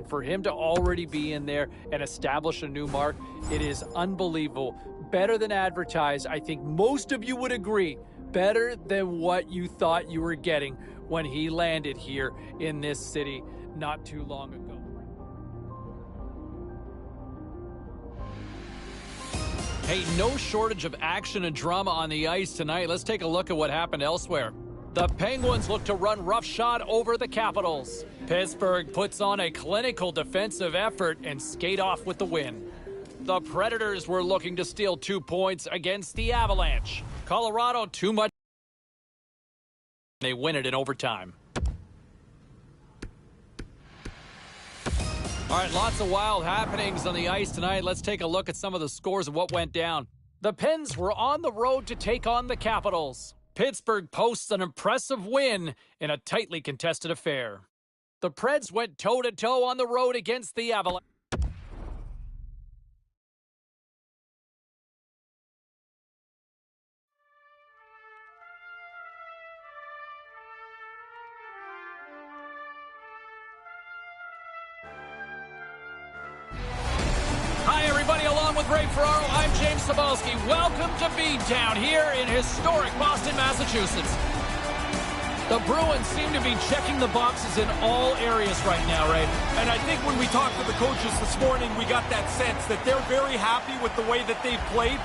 for him to already be in there and establish a new mark, it is unbelievable. Better than advertised. I think most of you would agree. Better than what you thought you were getting when he landed here in this city not too long ago. Hey, no shortage of action and drama on the ice tonight. Let's take a look at what happened elsewhere. The Penguins look to run roughshod over the Capitals. Pittsburgh puts on a clinical defensive effort and skate off with the win. The Predators were looking to steal 2 points against the Avalanche. Colorado, too much. They win it in overtime. All right, lots of wild happenings on the ice tonight. Let's take a look at some of the scores of what went down. The Pens were on the road to take on the Capitals. Pittsburgh posts an impressive win in a tightly contested affair. The Preds went toe-to-toe on the road against the Avalanche. I'm James Cebulski. Welcome to Vítám here in historic Boston, Massachusetts. The Bruins seem to be checking the boxes in all areas right now, Ray. And I think when we talked to the coaches this morning, we got that sense that they're very happy with the way that they've played,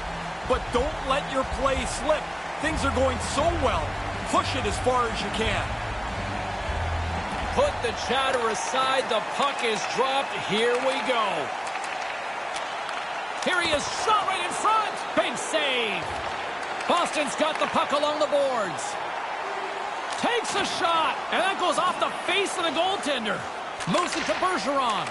but don't let your play slip. Things are going so well. Push it as far as you can. Put the chatter aside. The puck is dropped. Here we go. Here he is, shot right in front. Big save. Boston's got the puck along the boards. Takes a shot, and that goes off the face of the goaltender. Moves it to Bergeron.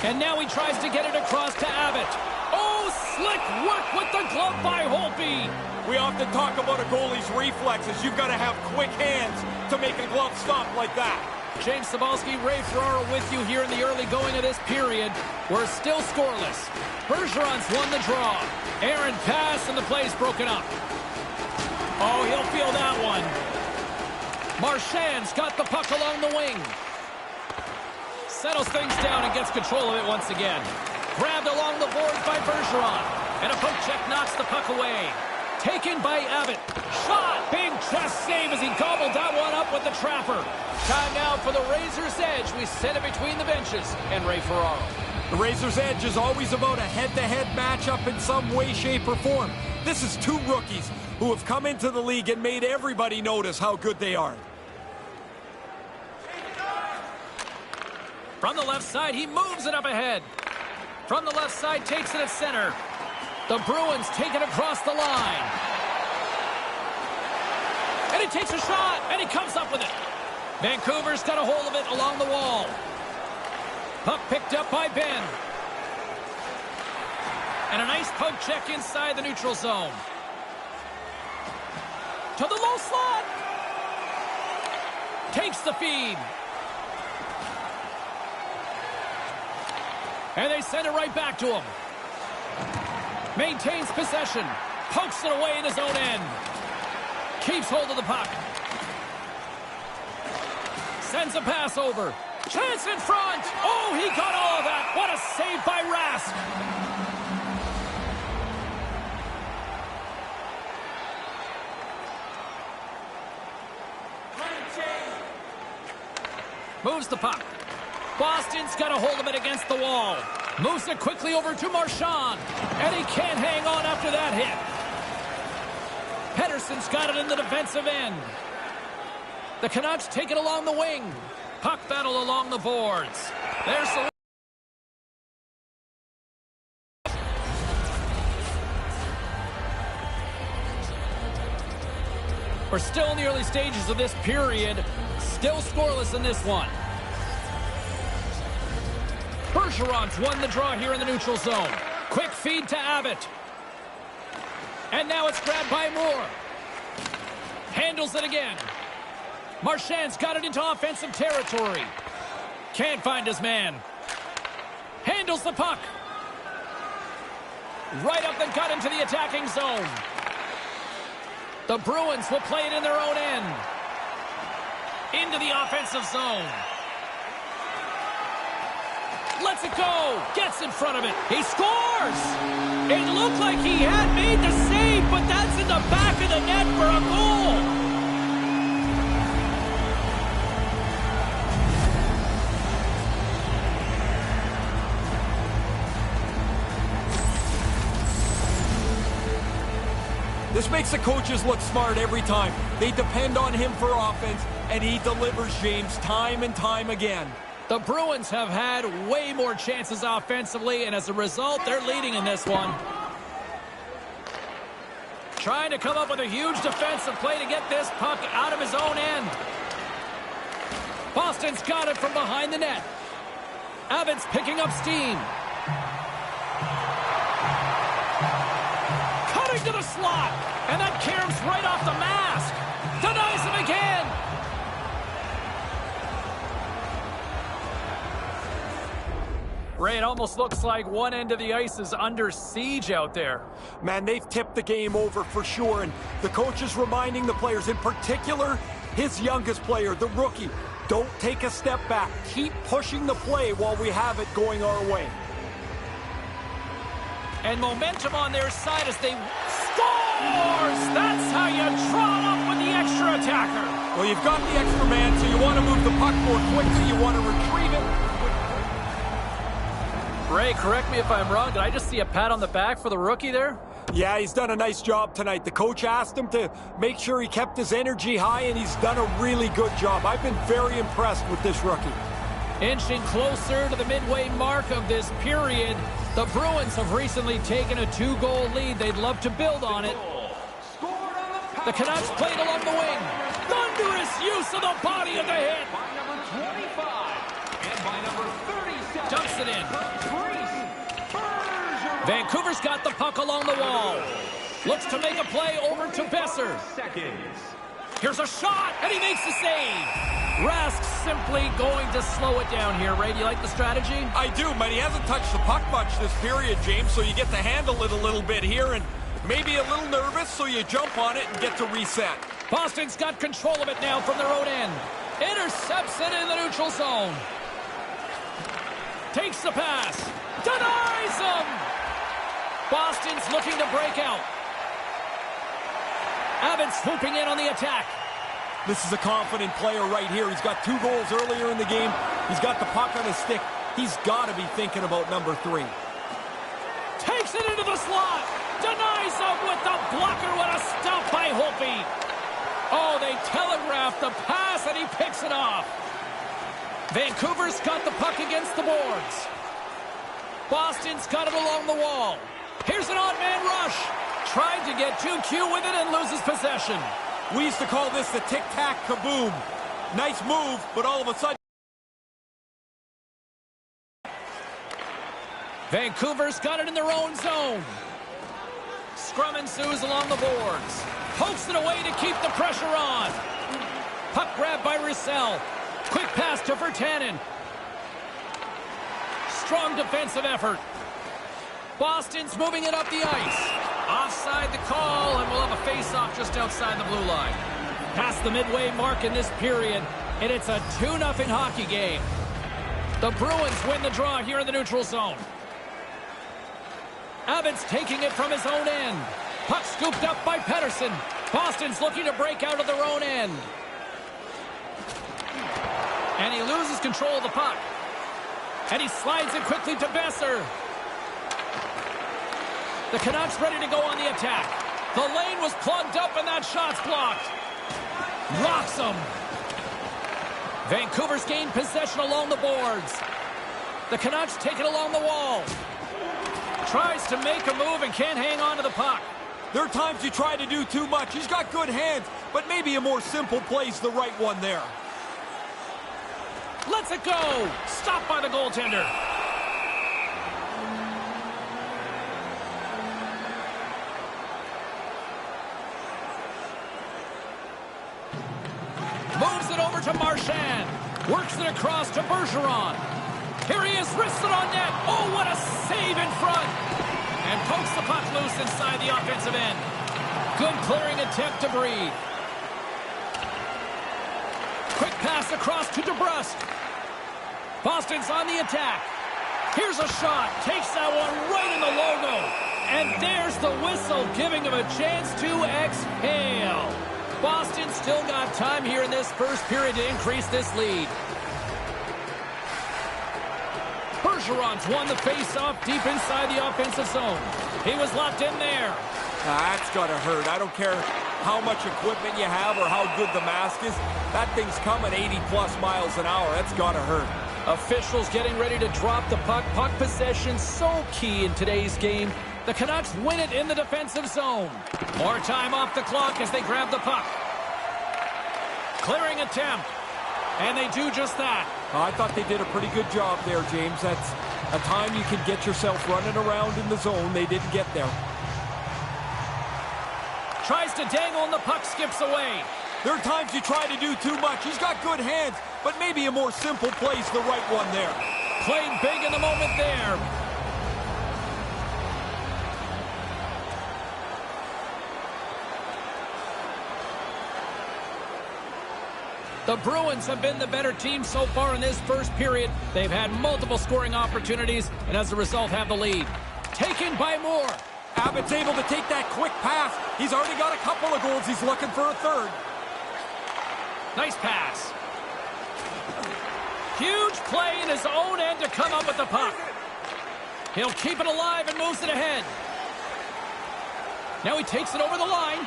And now he tries to get it across to Abbott. Oh, slick work with the glove by Holtby. We often talk about a goalie's reflexes. You've got to have quick hands to make a glove stop like that. James Cebulski, Ray Ferraro with you here in the early going of this period. We're still scoreless. Bergeron's won the draw. Aaron pass and the play's broken up. Oh, he'll feel that one. Marchand's got the puck along the wing. Settles things down and gets control of it once again. Grabbed along the boards by Bergeron. And a poke check knocks the puck away. Taken by Abbott. Shot! Big chest save as he gobbled that one up with the trapper. Time now for the Razor's Edge. We send it between the benches. And Ray Ferraro. The Razor's Edge is always about a head-to-head matchup in some way, shape, or form. This is two rookies who have come into the league and made everybody notice how good they are. From the left side, he moves it up ahead. From the left side, takes it at center. The Bruins take it across the line. And he takes a shot, and he comes up with it. Vancouver's got a hold of it along the wall. Puck picked up by Ben. And a nice poke check inside the neutral zone. To the low slot. Takes the feed. And they send it right back to him. Maintains possession. Pokes it away in his own end. Keeps hold of the puck. Sends a pass over. Chance in front. Oh, he got all of that. What a save by Rask. Moves the puck. Boston's got a hold of it against the wall. Moves it quickly over to Marchand. And he can't hang on after that hit. Pettersson's got it in the defensive end. The Canucks take it along the wing. Puck battle along the boards. There's the... We're still in the early stages of this period. Still scoreless in this one. Bergeron's won the draw here in the neutral zone. Quick feed to Abbott. And now it's grabbed by Moore. Handles it again. Marchand's got it into offensive territory. Can't find his man. Handles the puck. Right up the gut into the attacking zone. The Bruins will play it in their own end. Into the offensive zone. Lets it go. Gets in front of it. He scores. It looked like he had made the save, but that's in the back of the net for a goal. This makes the coaches look smart every time. They depend on him for offense, and he delivers, James, time and time again. The Bruins have had way more chances offensively, and as a result, they're leading in this one. Trying to come up with a huge defensive play to get this puck out of his own end. Boston's got it from behind the net. Abbott's picking up steam. Cutting to the slot. And that caroms right off the mask. Denies him again. Ray, it almost looks like one end of the ice is under siege out there. Man, they've tipped the game over for sure, and the coach is reminding the players, in particular, his youngest player, the rookie, don't take a step back. Keep pushing the play while we have it going our way. And momentum on their side as they scores! That's how you draw it up with the extra attacker. Well, you've got the extra man, so you want to move the puck more quickly. You want to retrieve it. Ray, correct me if I'm wrong. Did I just see a pat on the back for the rookie there? Yeah, he's done a nice job tonight. The coach asked him to make sure he kept his energy high, and he's done a really good job. I've been very impressed with this rookie. Inching closer to the midway mark of this period, the Bruins have recently taken a 2-goal lead. They'd love to build on it. The Canucks played along the wing. Thunderous use of the body of the hit. By number 25 and by number 37. Dumps it in. Vancouver's got the puck along the wall. Looks to make a play over to Besser. Here's a shot, and he makes the save. Rask simply going to slow it down here. Ray, do you like the strategy? I do, but he hasn't touched the puck much this period, James, so you get to handle it a little bit here, and maybe a little nervous, so you jump on it and get to reset. Boston's got control of it now from their own end. Intercepts it in the neutral zone. Takes the pass. Denies him! Boston's looking to break out. Abbott swooping in on the attack. This is a confident player right here. He's got 2 goals earlier in the game. He's got the puck on his stick. He's got to be thinking about number 3. Takes it into the slot. Denies him with the blocker. What a stop by Holtby. Oh, they telegraphed the pass, and he picks it off. Vancouver's got the puck against the boards. Boston's got it along the wall. Here's an odd-man rush. Tried to get too cute with it and loses possession. We used to call this the tic-tac kaboom. Nice move, but all of a sudden... Vancouver's got it in their own zone. Scrum ensues along the boards. Pokes it away to keep the pressure on. Puck grab by Roussel. Quick pass to Virtanen. Strong defensive effort. Boston's moving it up the ice. Offside the call, and we'll have a face-off just outside the blue line. Past the midway mark in this period, and it's a 2-0 hockey game. The Bruins win the draw here in the neutral zone. Abbott's taking it from his own end. Puck scooped up by Pettersson. Boston's looking to break out of their own end. And he loses control of the puck. And he slides it quickly to Besser. The Canucks ready to go on the attack. The lane was plugged up and that shot's blocked. Rocks him. Vancouver's gained possession along the boards. The Canucks take it along the wall. Tries to make a move and can't hang on to the puck. There are times you try to do too much. He's got good hands, but maybe a more simple play's the right one there. Lets it go. Stopped by the goaltender. Moves it over to Marchand. Works it across to Bergeron. Here he is, wrists it on net. Oh, what a save in front. And pokes the puck loose inside the offensive end. Good clearing attempt to breathe. Quick pass across to DeBrusque. Boston's on the attack. Here's a shot. Takes that one right in the logo. And there's the whistle, giving him a chance to exhale. Boston still got time here in this first period to increase this lead. Bergeron's won the face-off deep inside the offensive zone. He was locked in there. That's got to hurt. I don't care how much equipment you have or how good the mask is. That thing's coming 80-plus miles an hour. That's got to hurt. Officials getting ready to drop the puck. Puck possession so key in today's game. The Canucks win it in the defensive zone. More time off the clock as they grab the puck. Clearing attempt. And they do just that. I thought they did a pretty good job there, James. That's a time you can get yourself running around in the zone. They didn't get there. Tries to dangle and the puck skips away. There are times you try to do too much. He's got good hands, but maybe a more simple play's the right one there. Played big in the moment there. The Bruins have been the better team so far in this first period. They've had multiple scoring opportunities, and as a result have the lead. Taken by Moore. Abbott's able to take that quick pass. He's already got a couple of goals. He's looking for a third. Nice pass. Huge play in his own end to come up with the puck. He'll keep it alive and moves it ahead. Now he takes it over the line.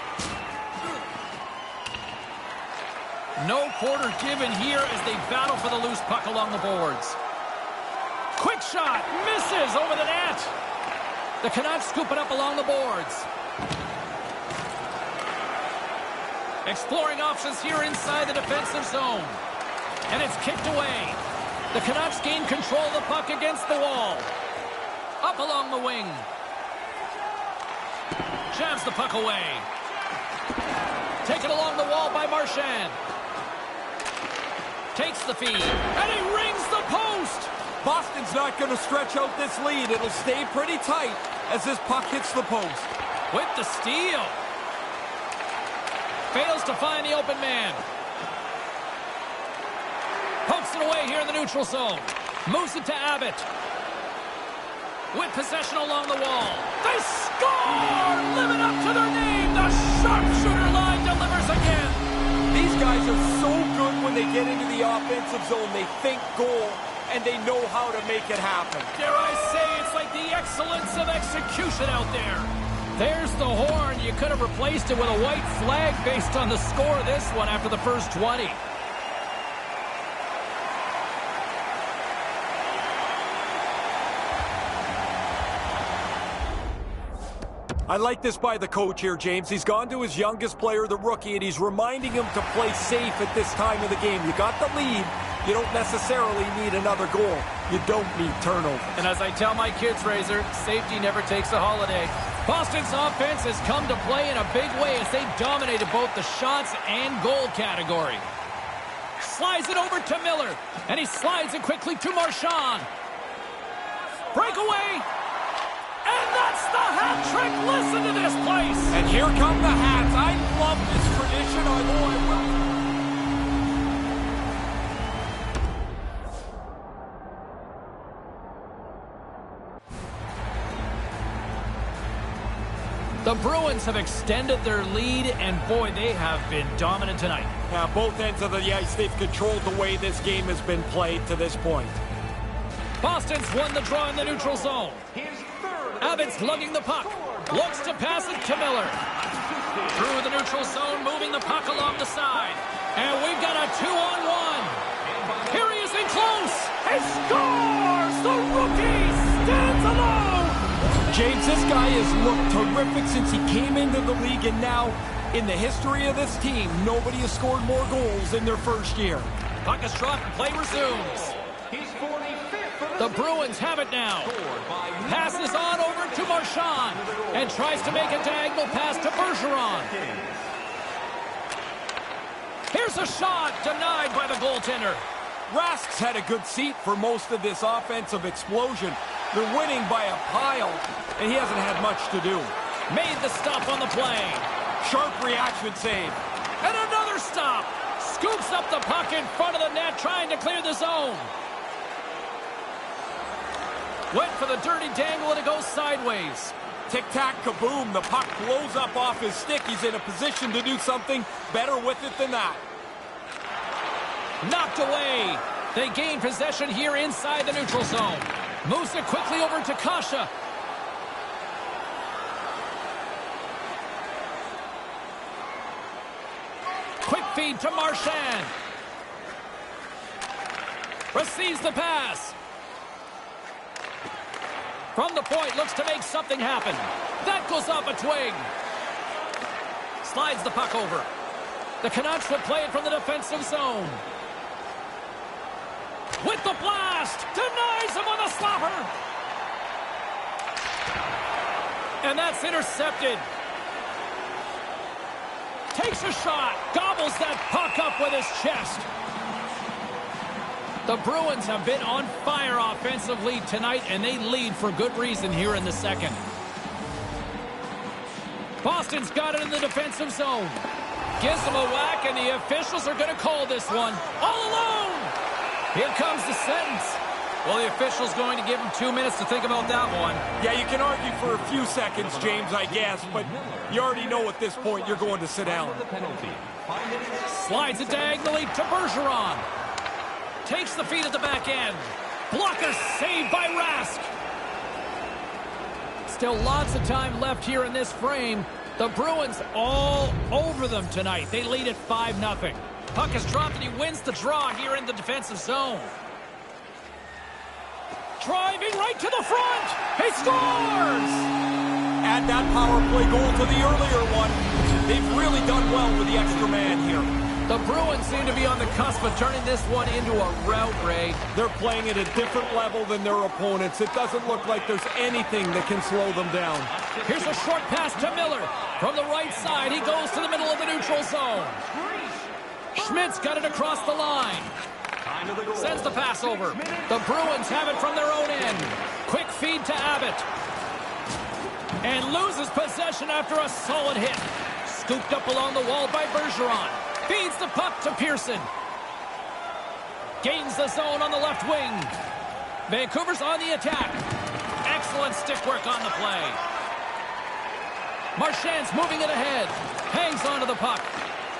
No quarter given here as they battle for the loose puck along the boards. Quick shot. Misses over the net. The Canucks scoop it up along the boards. Exploring options here inside the defensive zone. And it's kicked away. The Canucks gain control of the puck against the wall. Up along the wing. Jams the puck away. Taken along the wall by Marchand. Takes the feed. And he rings the post. Boston's not going to stretch out this lead. It'll stay pretty tight as this puck hits the post. With the steal. Fails to find the open man. Pokes it away here in the neutral zone. Moves it to Abbott. With possession along the wall. They score! Living up to their name. The sharpshooter line delivers again. These guys are so good when they get into the offensive zone. They think goal, and they know how to make it happen. Dare I say, it's like the excellence of execution out there. There's the horn. You could have replaced it with a white flag based on the score of this one after the first 20. I like this by the coach here, James. He's gone to his youngest player, the rookie, and he's reminding him to play safe at this time of the game. You got the lead. You don't necessarily need another goal. You don't need turnover. And as I tell my kids, Razor, safety never takes a holiday. Boston's offense has come to play in a big way as they dominated both the shots and goal category. Slides it over to Miller, and he slides it quickly to Marchand. Breakaway, and that's the hat trick. Listen to this place. And here come the hats. I love this tradition, although I will. The Bruins have extended their lead, and boy, they have been dominant tonight. Now, both ends of the ice, they've controlled the way this game has been played to this point. Boston's won the draw in the neutral zone. Abbott's lugging the puck. Looks to pass it to Miller. Through the neutral zone, moving the puck along the side. And we've got a 2-on-1. Here he is in close. He scores! The rookie stands alone! James, this guy has looked terrific since he came into the league, and now, in the history of this team, nobody has scored more goals in their first year. Puck is dropped and play resumes. The Bruins have it now. Passes on over to Marchand and tries to make a diagonal pass to Bergeron. Here's a shot denied by the goaltender. Rask's had a good seat for most of this offensive explosion. They're winning by a pile, and he hasn't had much to do. Made the stop on the play. Sharp reaction save. And another stop. Scoops up the puck in front of the net, trying to clear the zone. Went for the dirty dangle and it goes sideways. Tic-tac, kaboom. The puck blows up off his stick. He's in a position to do something better with it than that. Knocked away. They gain possession here inside the neutral zone. Moves it quickly over to Kasha. Quick feed to Marchand. Receives the pass. From the point, looks to make something happen. That goes off a twig. Slides the puck over. The Canucks will play it from the defensive zone. With the blast, denies him with a slapper. And that's intercepted. Takes a shot, gobbles that puck up with his chest. The Bruins have been on fire offensively tonight, and they lead for good reason here in the second. Boston's got it in the defensive zone. Gives them a whack, and the officials are going to call this one. All alone! Here comes the sentence. Well, the official's going to give him 2 minutes to think about that one. Yeah, you can argue for a few seconds, James, I guess, but you already know at this point you're going to sit down. Slides it diagonally to Bergeron. Takes the feed at the back end. Blocker saved by Rask. Still lots of time left here in this frame. The Bruins all over them tonight. They lead at 5-0. Puck is dropped and he wins the draw here in the defensive zone. Driving right to the front. He scores! Add that power play goal to the earlier one. They've really done well with the extra man here. The Bruins seem to be on the cusp of turning this one into a rout, Ray. They're playing at a different level than their opponents. It doesn't look like there's anything that can slow them down. Here's a short pass to Miller. From the right side, he goes to the middle of the neutral zone. Schmidt's got it across the line. Sends the pass over. The Bruins have it from their own end. Quick feed to Abbott. And loses possession after a solid hit. Scooped up along the wall by Bergeron. Feeds the puck to Pearson. Gains the zone on the left wing. Vancouver's on the attack. Excellent stick work on the play. Marchand's moving it ahead. Hangs onto the puck.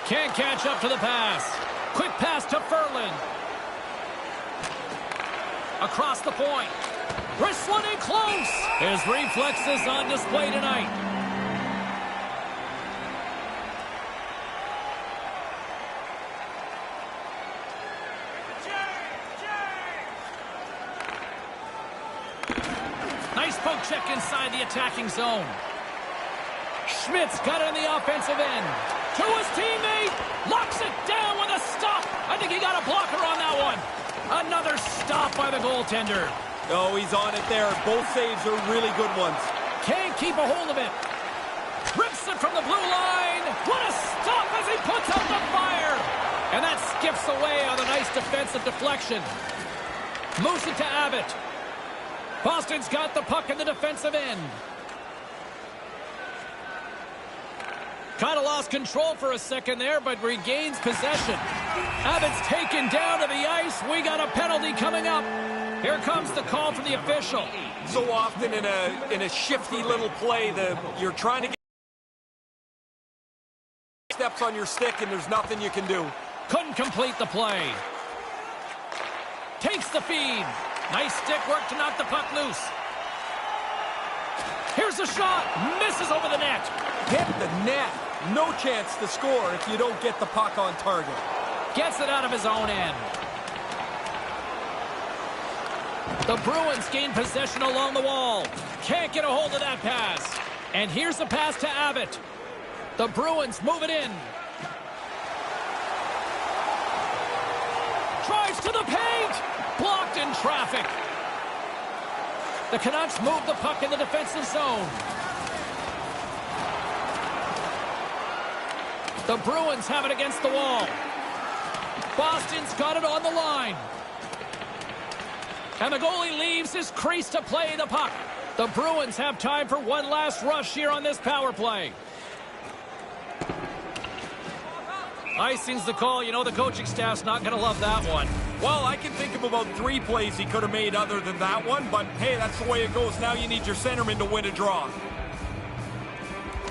Can't catch up to the pass. Quick pass to Ferland. Across the point. Wrestling in close. His reflexes on display tonight. Nice poke check inside the attacking zone. Schmidt's got it on the offensive end. To his teammate. Locks it down with a stop. I think he got a blocker on that one. Another stop by the goaltender. Oh, he's on it there. Both saves are really good ones. Can't keep a hold of it. Rips it from the blue line. What a stop as he puts out the fire. And that skips away on a nice defensive deflection. Moves it to Abbott. Boston's got the puck in the defensive end. Kind of lost control for a second there, but regains possession. Abbott's taken down to the ice. We got a penalty coming up. Here comes the call from the official. So often in a shifty little play, you're trying to get steps on your stick, and there's nothing you can do. Couldn't complete the play. Takes the feed. Nice stick work to knock the puck loose. Here's a shot. Misses over the net. Hit the net. No chance to score if you don't get the puck on target. Gets it out of his own end. The Bruins gain possession along the wall. Can't get a hold of that pass. And here's the pass to Abbott. The Bruins move it in. Drives to the paint. Blocked in traffic. The Canucks move the puck in the defensive zone. The Bruins have it against the wall. Boston's got it on the line. And the goalie leaves his crease to play the puck. The Bruins have time for one last rush here on this power play. Icing's the call. You know the coaching staff's not going to love that one. Well, I can think of about 3 plays he could have made other than that one, but hey, that's the way it goes. Now you need your centerman to win a draw.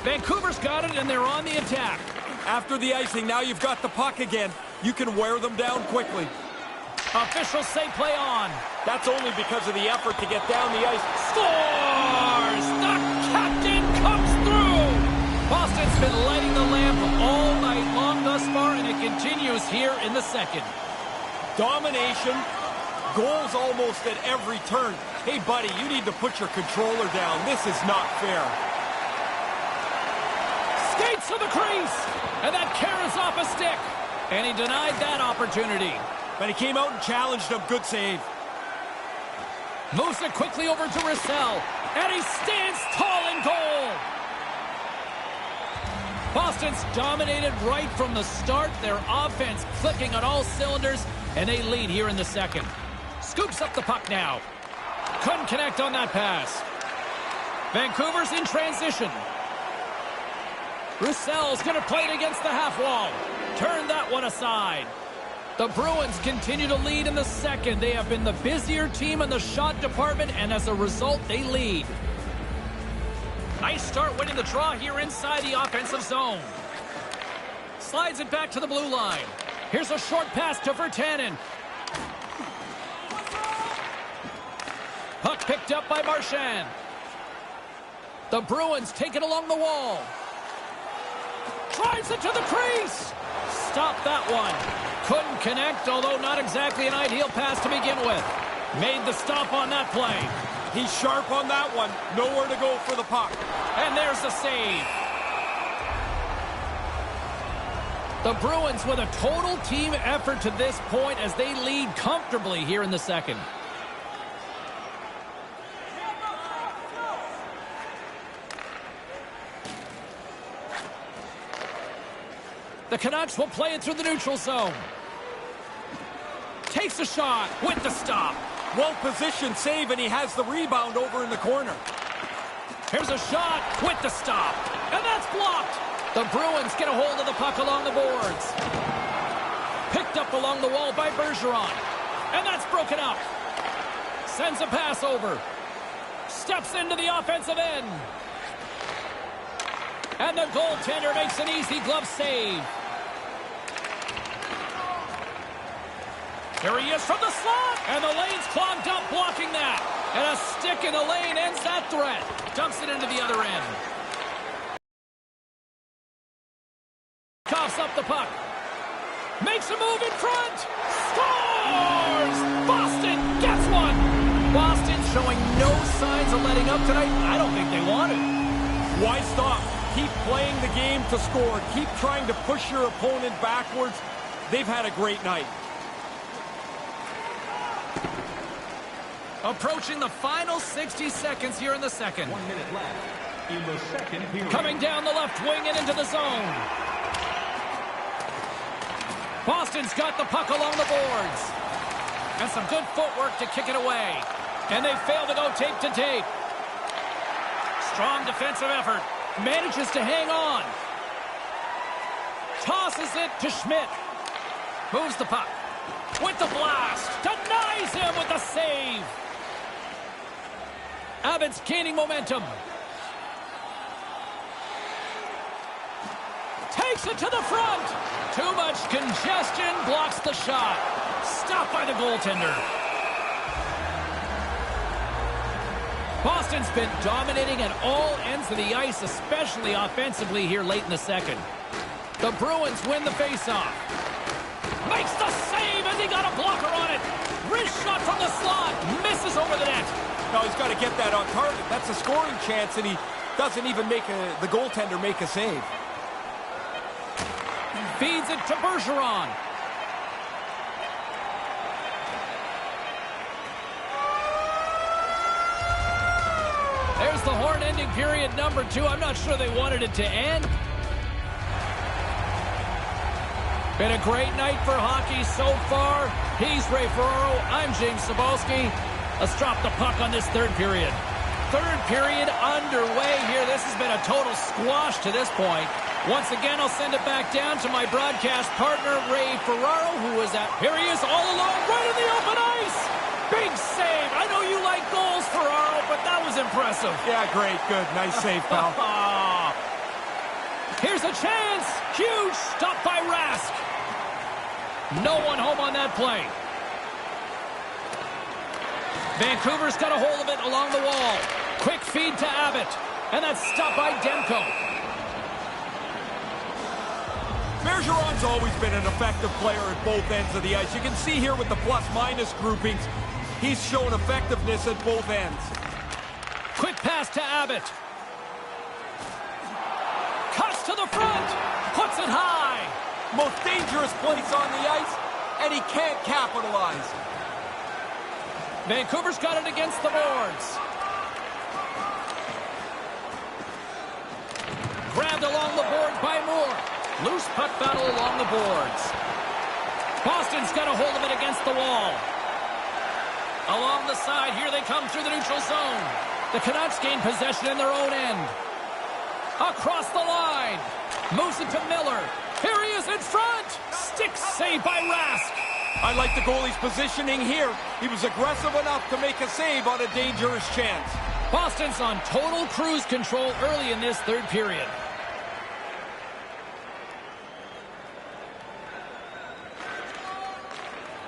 Vancouver's got it, and they're on the attack. After the icing, now you've got the puck again. You can wear them down quickly. Officials say play on. That's only because of the effort to get down the ice. Scores! The captain comes through! Boston's been lighting the lamp all night long thus far, and it continues here in the second. Domination, goals almost at every turn. Hey, buddy, you need to put your controller down. This is not fair. Skates to the crease, and that carries off a stick. And he denied that opportunity. But he came out and challenged him. Good save. Moves it quickly over to Roussel, and he stands tall in goal. Boston's dominated right from the start. Their offense clicking on all cylinders, and they lead here in the second. Scoops up the puck now. Couldn't connect on that pass. Vancouver's in transition. Roussel's going to play it against the half wall. Turn that one aside. The Bruins continue to lead in the second. They have been the busier team in the shot department, and as a result, they lead. Nice start winning the draw here inside the offensive zone. Slides it back to the blue line. Here's a short pass to Virtanen. Puck picked up by Marchand. The Bruins take it along the wall. Drives it to the crease. Stop that one. Couldn't connect, although not exactly an ideal pass to begin with. Made the stop on that play. He's sharp on that one. Nowhere to go for the puck. And there's the save. The Bruins with a total team effort to this point as they lead comfortably here in the second. The Canucks will play it through the neutral zone. Takes a shot with the stop. Well-positioned save, and he has the rebound over in the corner. Here's a shot with the stop. And that's blocked. The Bruins get a hold of the puck along the boards. Picked up along the wall by Bergeron. And that's broken up. Sends a pass over. Steps into the offensive end. And the goaltender makes an easy glove save. Here he is from the slot. And the lane's clogged up, blocking that. And a stick in the lane ends that threat. Dumps it into the other end. Coughs up the puck. Makes a move in front. Scores! Boston gets one. Boston showing no signs of letting up tonight. I don't think they want it. Why stop? Keep playing the game to score. Keep trying to push your opponent backwards. They've had a great night. Approaching the final 60 seconds here in the second. 1 minute left in the second period. Coming down the left wing and into the zone. Boston's got the puck along the boards. And some good footwork to kick it away. And they fail to go tape to tape. Strong defensive effort. Manages to hang on. Tosses it to Schmidt. Moves the puck. With the blast. Denies him with the save. Abbott's gaining momentum. Takes it to the front. Too much congestion blocks the shot. Stopped by the goaltender. Boston's been dominating at all ends of the ice, especially offensively here late in the second. The Bruins win the faceoff. Makes the save as he got a blocker on it. Wrist shot from the slot. Misses over the net. No, he's got to get that on target. That's a scoring chance, and he doesn't even make the goaltender make a save. Feeds it to Bergeron. There's the horn ending period number 2. I'm not sure they wanted it to end. Been a great night for hockey so far. He's Ray Ferraro. I'm James Cebulski. Let's drop the puck on this third period. Third period underway here. This has been a total squash to this point. Once again, I'll send it back down to my broadcast partner, Ray Ferraro, who is at... Here he is all alone, right in the open ice! Big save! I know you like goals, Ferraro, but that was impressive. Yeah, great, good. Nice save, pal. Here's a chance! Huge stop by Rask. No one home on that play. Vancouver's got a hold of it along the wall. Quick feed to Abbott. And that's stopped by Demko. Bergeron's always been an effective player at both ends of the ice. You can see here with the plus-minus groupings, he's shown effectiveness at both ends. Quick pass to Abbott. Cuts to the front. Puts it high. Most dangerous place on the ice, and he can't capitalize. Vancouver's got it against the boards. Grabbed along the boards by Moore. Loose puck battle along the boards. Boston's got a hold of it against the wall. Along the side, here they come through the neutral zone. The Canucks gain possession in their own end. Across the line. Moves it to Miller. Here he is in front. Stick save by Rask. I like the goalie's positioning here. He was aggressive enough to make a save on a dangerous chance. Boston's on total cruise control early in this third period.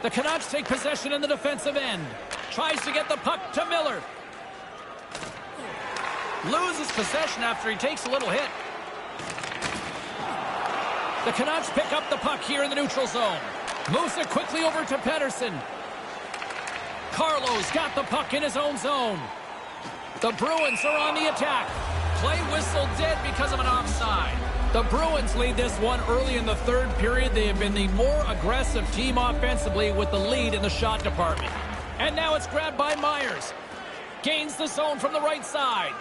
The Canucks take possession in the defensive end. Tries to get the puck to Miller. Loses possession after he takes a little hit. The Canucks pick up the puck here in the neutral zone. Moves it quickly over to Pettersson. Carlo's got the puck in his own zone. The Bruins are on the attack. Play whistle dead because of an offside. The Bruins lead this one early in the third period. They have been the more aggressive team offensively with the lead in the shot department. And now it's grabbed by Myers. Gains the zone from the right side.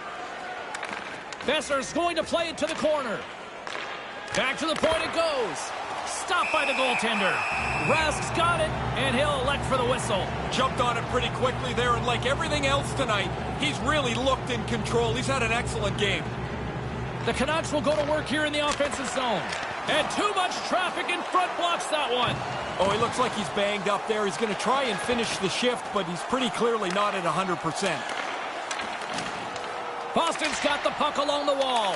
Besser's going to play it to the corner. Back to the point it goes. Stopped by the goaltender. Rask's got it, and he'll elect for the whistle. Jumped on it pretty quickly there, and like everything else tonight, he's really looked in control. He's had an excellent game. The Canucks will go to work here in the offensive zone. And too much traffic in front blocks that one. Oh, he looks like he's banged up there. He's going to try and finish the shift, but he's pretty clearly not at 100%. Boston's got the puck along the wall.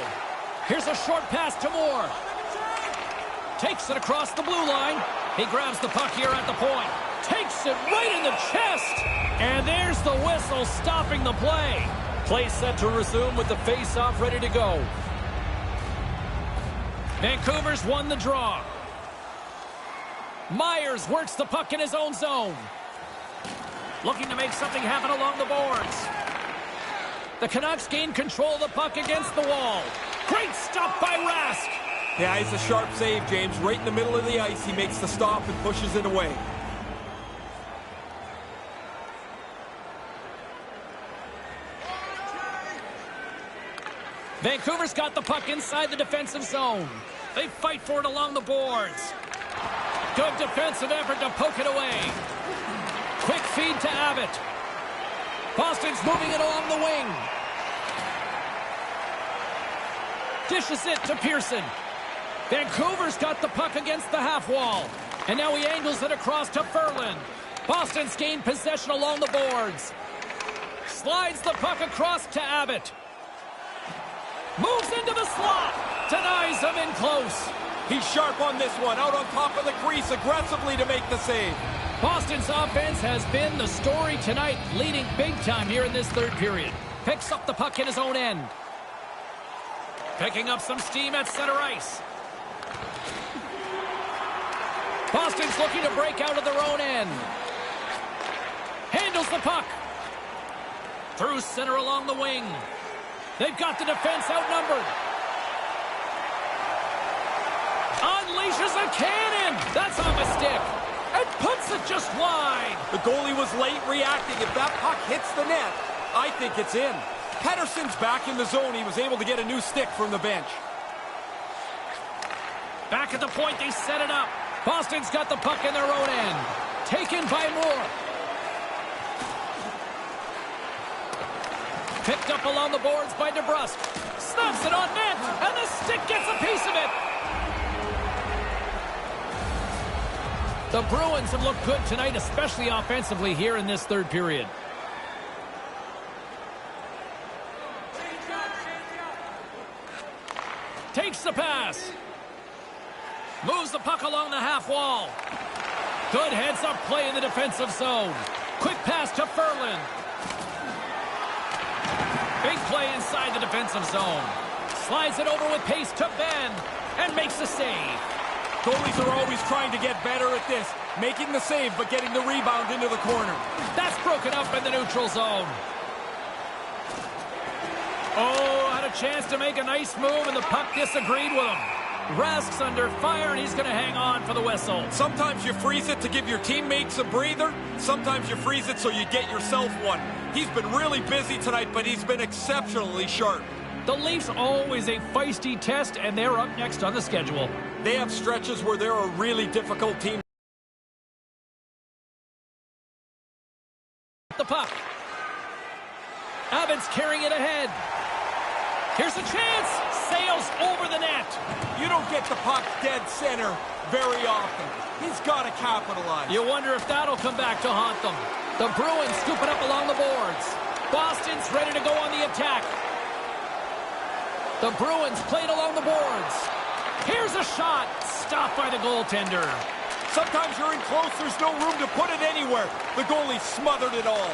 Here's a short pass to Moore. Takes it across the blue line. He grabs the puck here at the point. Takes it right in the chest. And there's the whistle stopping the play. Play set to resume with the face-off ready to go. Vancouver's won the draw. Myers works the puck in his own zone. Looking to make something happen along the boards. The Canucks gain control of the puck against the wall. Great stop by Rask. Yeah, it's a sharp save, James. Right in the middle of the ice, he makes the stop and pushes it away. Vancouver's got the puck inside the defensive zone. They fight for it along the boards. Good defensive effort to poke it away. Quick feed to Abbott. Boston's moving it along the wing. Dishes it to Pearson. Vancouver's got the puck against the half wall. And now he angles it across to Ferland. Boston's gained possession along the boards. Slides the puck across to Abbott. Moves into the slot. Denies him in close. He's sharp on this one. Out on top of the crease aggressively to make the save. Boston's offense has been the story tonight, leading big time here in this third period. Picks up the puck in his own end. Picking up some steam at center ice. Boston's looking to break out of their own end. Handles the puck. Through center along the wing. They've got the defense outnumbered. Unleashes a cannon. That's off a stick. And puts it just wide. The goalie was late reacting. If that puck hits the net, I think it's in. Pettersson's back in the zone. He was able to get a new stick from the bench. Back at the point, they set it up. Boston's got the puck in their own end. Taken by Moore. Picked up along the boards by DeBrusque. Snaps it on net, and the stick gets a piece of it. The Bruins have looked good tonight, especially offensively here in this third period. Takes the pass. Moves the puck along the half wall. Good heads-up play in the defensive zone. Quick pass to Ferland. Big play inside the defensive zone. Slides it over with pace to Ben and makes the save. Goalies are always trying to get better at this, making the save but getting the rebound into the corner. That's broken up in the neutral zone. Oh, had a chance to make a nice move, and the puck disagreed with him. Rask's under fire, and he's going to hang on for the whistle. Sometimes you freeze it to give your teammates a breather. Sometimes you freeze it so you get yourself one. He's been really busy tonight, but he's been exceptionally sharp. The Leafs always a feisty test, and they're up next on the schedule. They have stretches where they're a really difficult team. The puck. Abbott's carrying it ahead. Here's a chance. Sails over the net. You don't get the puck dead center very often. He's got to capitalize. You wonder if that'll come back to haunt them. The Bruins scoop it up along the boards. Boston's ready to go on the attack. The Bruins played along the boards. Here's a shot. Stopped by the goaltender. Sometimes you're in close, there's no room to put it anywhere. The goalie smothered it all.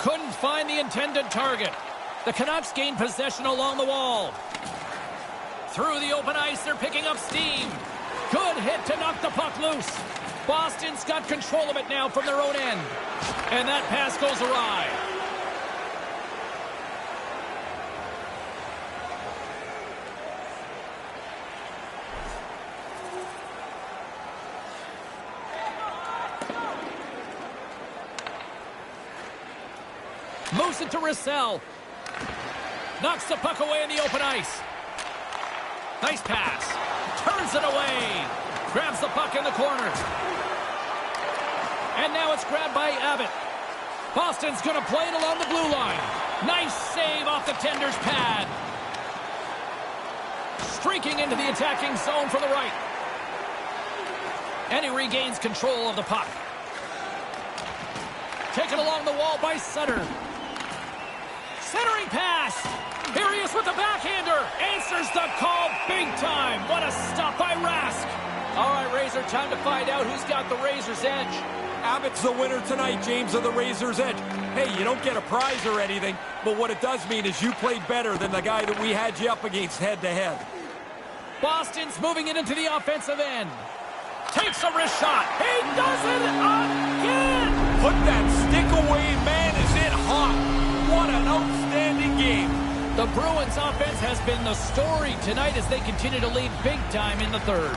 Couldn't find the intended target. The Canucks gain possession along the wall. Through the open ice, they're picking up steam. Good hit to knock the puck loose. Boston's got control of it now from their own end. And that pass goes awry. Moves it to Russell. Knocks the puck away in the open ice. Nice pass. Turns it away. Grabs the puck in the corner. And now it's grabbed by Abbott. Boston's going to play it along the blue line. Nice save off the tender's pad. Streaking into the attacking zone for the right. And he regains control of the puck. Taken along the wall by Sutter. Centering pass. Here he is with the backhander. Answers the call big time. What a stop by Rask. All right, Razor, time to find out who's got the Razor's edge. Abbott's the winner tonight, James, of the Razor's edge. Hey, you don't get a prize or anything, but what it does mean is you played better than the guy that we had you up against head-to-head. Boston's moving it into the offensive end. Takes a wrist shot. He does it again. Put that stick away, man. Is it hot? What an outstanding game. The Bruins offense has been the story tonight as they continue to lead big time in the third.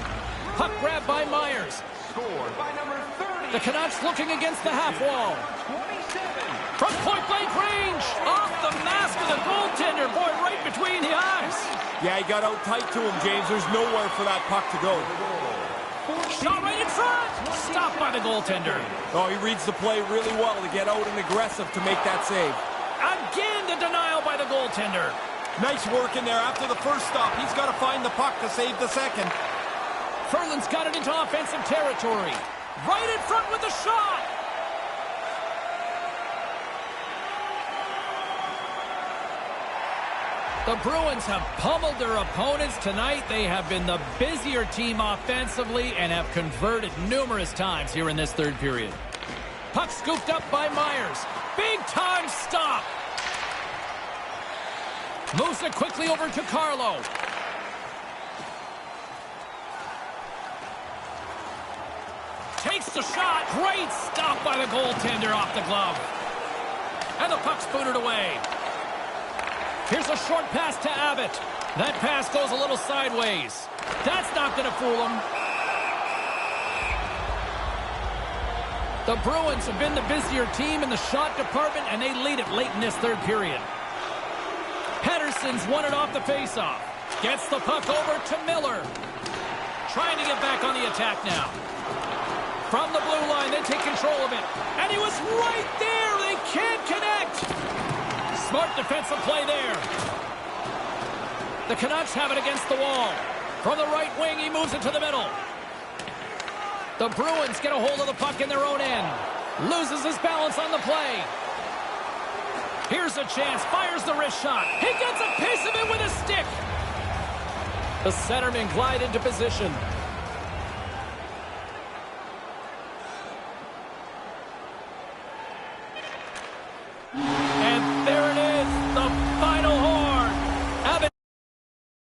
Puck grab by Myers. Scored by number 30. The Canucks looking against the half wall. 27. From point-blank range. Off the mask of the goaltender. Boy, right between the eyes. Yeah, he got out tight to him, James. There's nowhere for that puck to go. Shot right in front. Stopped by the goaltender. Oh, he reads the play really well to get out and aggressive to make that save. Again, the denial by the goaltender. Nice work in there. After the first stop, he's got to find the puck to save the second. Ferland's got it into offensive territory. Right in front with the shot. The Bruins have pummeled their opponents tonight. They have been the busier team offensively and have converted numerous times here in this third period. Puck scooped up by Myers. Big time stop. Moves it quickly over to Carlo. Takes the shot. Great stop by the goaltender off the glove. And the puck's booted away. Here's a short pass to Abbott. That pass goes a little sideways. That's not going to fool him. The Bruins have been the busier team in the shot department, and they lead it late in this third period. Pettersson's won it off the faceoff. Gets the puck over to Miller. Trying to get back on the attack now. From the blue line, they take control of it. And he was right there. They can't connect. Smart defensive play there. The Canucks have it against the wall. From the right wing, he moves it to the middle. The Bruins get a hold of the puck in their own end. Loses his balance on the play. Here's a chance. Fires the wrist shot. He gets a piece of it with a stick. The centermen glide into position.